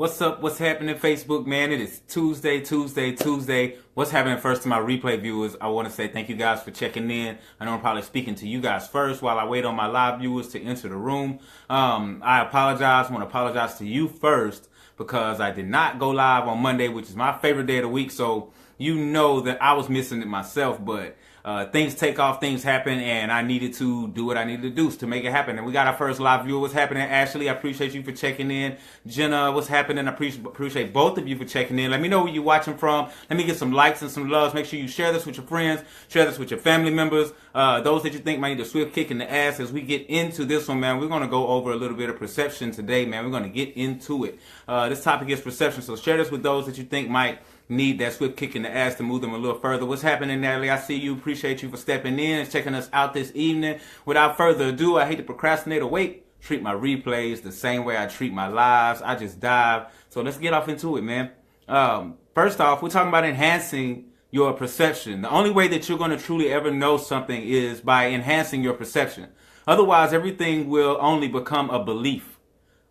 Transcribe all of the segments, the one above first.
What's up? What's happening, Facebook, man? It is Tuesday. What's happening first to my replay viewers? I want to say thank you guys for checking in. I know I'm probably speaking to you guys first while I wait on my live viewers to enter the room. I apologize. I want to apologize to you first because I did not go live on Monday, which is my favorite day of the week. So you know that I was missing it myself, but things take off, things happen, and I needed to do what I needed to do to make it happen. And we got our first live viewer. What's happening, Ashley? I appreciate you for checking in. Jenna, what's happening? I appreciate both of you for checking in. Let me know where you're watching from. Let me get some likes and some loves. Make sure you share this with your friends. Share this with your family members. Those that you think might need a swift kick in the ass. As we get into this one, man, we're going to go over a little bit of perception today, man. We're going to get into it. This topic is perception, so share this with those that you think might need that swift kick in the ass to move them a little further. What's happening, Natalie? I see you. Appreciate you for stepping in and checking us out this evening. Without further ado, I hate to procrastinate or wait. Treat my replays the same way I treat my lives. I just dive. So let's get off into it, man. First off, we're talking about enhancing your perception. The only way that you're going to truly ever know something is by enhancing your perception. Otherwise, everything will only become a belief.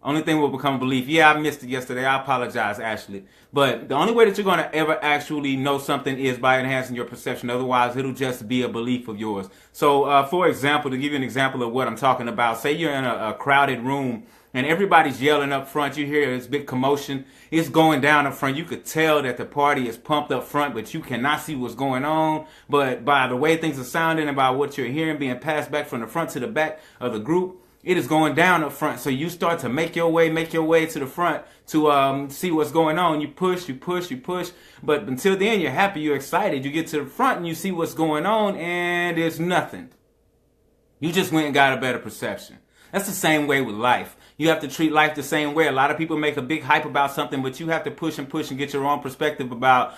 Only thing will become a belief. Yeah, I missed it yesterday. I apologize, Ashley. But the only way that you're going to ever actually know something is by enhancing your perception. Otherwise, it'll just be a belief of yours. So, for example, to give you an example of what I'm talking about, say you're in a crowded room and everybody's yelling up front. You hear this big commotion. It's going down up front. You could tell that the party is pumped up front, but you cannot see what's going on. But by the way things are sounding and by what you're hearing being passed back from the front to the back of the group, it is going down up front. So you start to make your way to the front to see what's going on. You push. But until then, you're happy, you're excited. You get to the front and you see what's going on and there's nothing. You just went and got a better perception. That's the same way with life. You have to treat life the same way. A lot of people make a big hype about something, but you have to push and get your own perspective about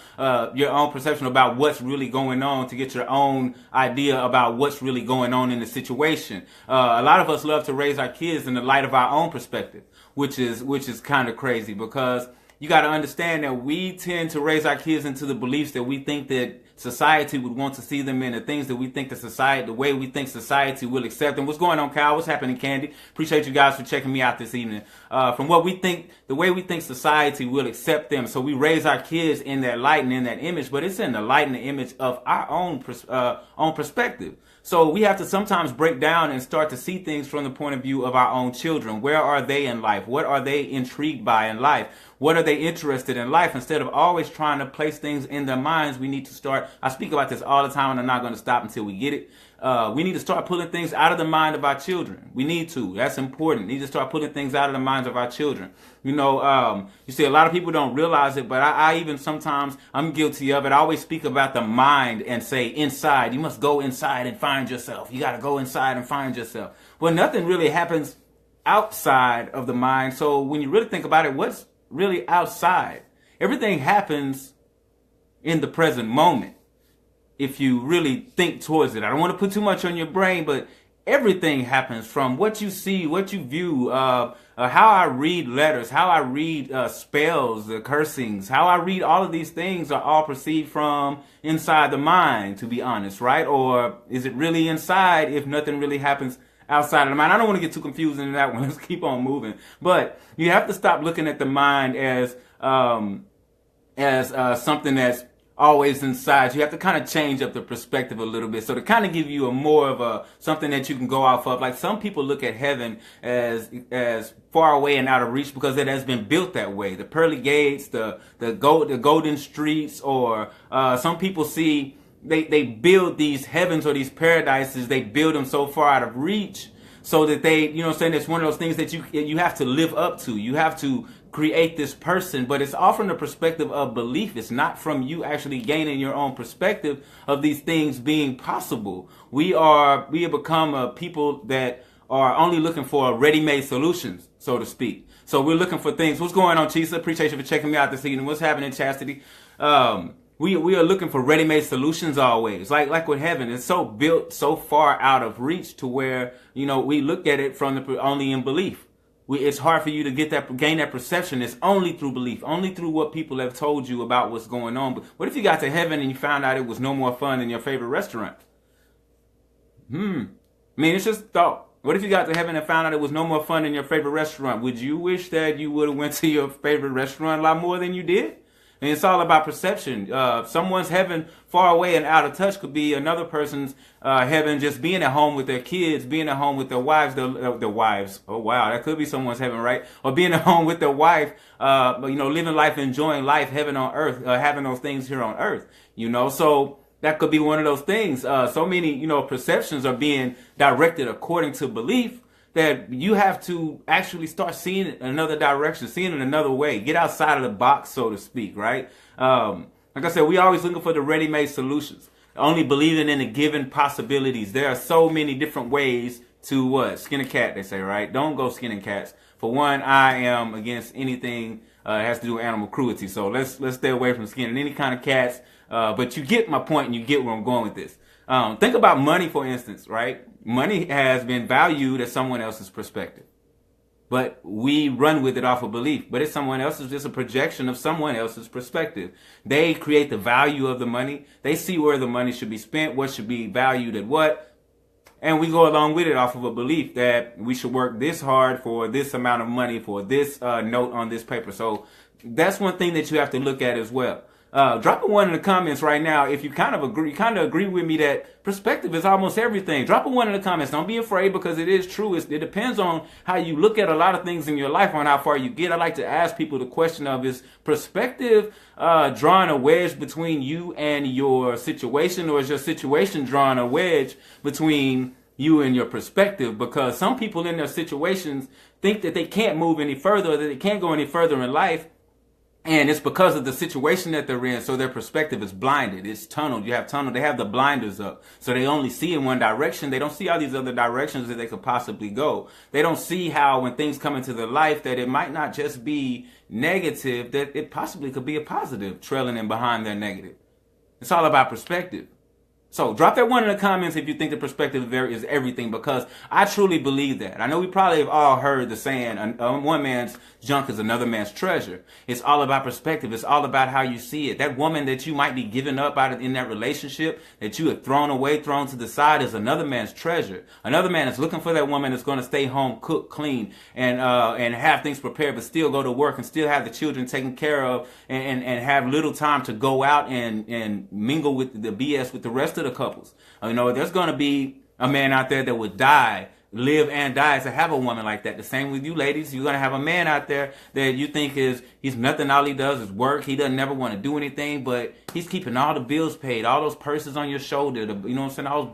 your own perception about what's really going on to get your own idea about what's really going on in the situation. A lot of us love to raise our kids in the light of our own perspective, which is kind of crazy because you got to understand that we tend to raise our kids into the beliefs that we think that society would want to see them in, the things that we think the way we think society will accept them. What's going on, Kyle? What's happening, Candy? Appreciate you guys for checking me out this evening. From what we think, the way we think society will accept them. So we raise our kids in that light and in that image, but it's in the light and the image of our own perspective. So we have to sometimes break down and start to see things from the point of view of our own children. Where are they in life? What are they intrigued by in life? What are they interested in life? Instead of always trying to place things in their minds, we need to start. I speak about this all the time and I'm not going to stop until we get it. We need to start pulling things out of the mind of our children. We need to. That's important. We need to start pulling things out of the minds of our children. You know, you see, a lot of people don't realize it, but I even sometimes, I'm guilty of it. I always speak about the mind and say inside. You must go inside and find yourself. You got to go inside and find yourself. Well, nothing really happens outside of the mind. So when you really think about it, what's really outside? Everything happens in the present moment. If you really think towards it. I don't want to put too much on your brain, but everything happens from what you see, what you view, how I read letters, how I read spells, cursings, how I read all of these things are all perceived from inside the mind, to be honest, right? Or is it really inside if nothing really happens outside of the mind? I don't want to get too confused in that one. Let's keep on moving. But you have to stop looking at the mind as something that's always inside. You have to kind of change up the perspective a little bit. So to kind of give you a more of a something that you can go off of. Like some people look at heaven as far away and out of reach because it has been built that way. The pearly gates, the golden streets, or some people see they build these heavens or these paradises. They build them so far out of reach so that they, you know what I'm saying, it's one of those things that you have to live up to. You have to create this person, but it's all from the perspective of belief. It's not from you actually gaining your own perspective of these things being possible. We have become a people that are only looking for ready-made solutions, so to speak. So we're looking for things. What's going on, Chisa? Appreciate you for checking me out this evening. What's happening, Chastity? We are looking for ready-made solutions always. Like with heaven, it's so built so far out of reach to where, you know, we look at it from only in belief. It's hard for you to gain that perception. It's only through belief, only through what people have told you about what's going on. But what if you got to heaven and you found out it was no more fun than your favorite restaurant? I mean, it's just thought. What if you got to heaven and found out it was no more fun in your favorite restaurant? Would you wish that you would have went to your favorite restaurant a lot more than you did? And it's all about perception. Someone's heaven far away and out of touch could be another person's heaven just being at home with their kids, being at home with their wives, their wives. Oh, wow. That could be someone's heaven, right? Or being at home with their wife, living life, enjoying life, heaven on earth, having those things here on earth, So that could be one of those things. So many, perceptions are being directed according to belief that you have to actually start seeing it in another direction, seeing it another way, get outside of the box, so to speak, right? Like I said, we always looking for the ready-made solutions, only believing in the given possibilities. There are so many different ways to skin a cat, they say, right? Don't go skinning cats. For one, I am against anything that has to do with animal cruelty, so let's stay away from skinning any kind of cats. But you get my point and you get where I'm going with this. Think about money, for instance, right? Money has been valued as someone else's perspective, but we run with it off of belief. But it's someone else's, just a projection of someone else's perspective. They create the value of the money. They see where the money should be spent, what should be valued at what. And we go along with it off of a belief that we should work this hard for this amount of money, for this note on this paper. So that's one thing that you have to look at as well. Drop a one in the comments right now if you kind of agree with me that perspective is almost everything. Drop a one in the comments. Don't be afraid, because it is true. It depends on how you look at a lot of things in your life, on how far you get. I like to ask people the question of, is perspective drawing a wedge between you and your situation, or is your situation drawing a wedge between you and your perspective? Because some people in their situations think that they can't move any further, that they can't go any further in life. And it's because of the situation that they're in, so their perspective is blinded. It's tunneled. You have tunnel. They have the blinders up, so they only see in one direction. They don't see all these other directions that they could possibly go. They don't see how, when things come into their life, that it might not just be negative, that it possibly could be a positive trailing in behind their negative. It's all about perspective. So drop that one in the comments if you think the perspective there is everything, because I truly believe that. I know we probably have all heard the saying, one man's junk is another man's treasure. It's all about perspective. It's all about how you see it. That woman that you might be giving up in that relationship, that you have thrown away, thrown to the side, is another man's treasure. Another man is looking for that woman that's going to stay home, cook, clean, and have things prepared, but still go to work and still have the children taken care of, and have little time to go out and mingle with the BS with the rest of the couples. There's going to be a man out there that would live and die to have a woman like that. The same with you ladies. You're going to have a man out there that you think he's nothing. All he does is work. He doesn't never want to do anything, but he's keeping all the bills paid, all those purses on your shoulder,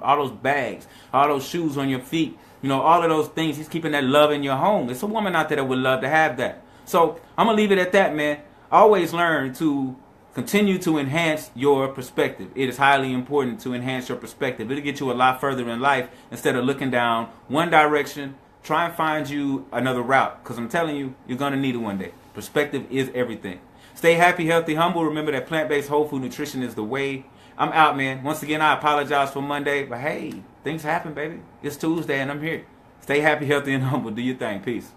all those bags, all those shoes on your feet, all of those things. He's keeping that love in your home. It's a woman out there that would love to have that. So I'm going to leave it at that, man. Always learn to continue to enhance your perspective. It is highly important to enhance your perspective. It'll get you a lot further in life instead of looking down one direction. Try and find you another route, because I'm telling you, you're going to need it one day. Perspective is everything. Stay happy, healthy, humble. Remember that plant-based whole food nutrition is the way. I'm out, man. Once again, I apologize for Monday, but hey, things happen, baby. It's Tuesday and I'm here. Stay happy, healthy, and humble. Do your thing. Peace.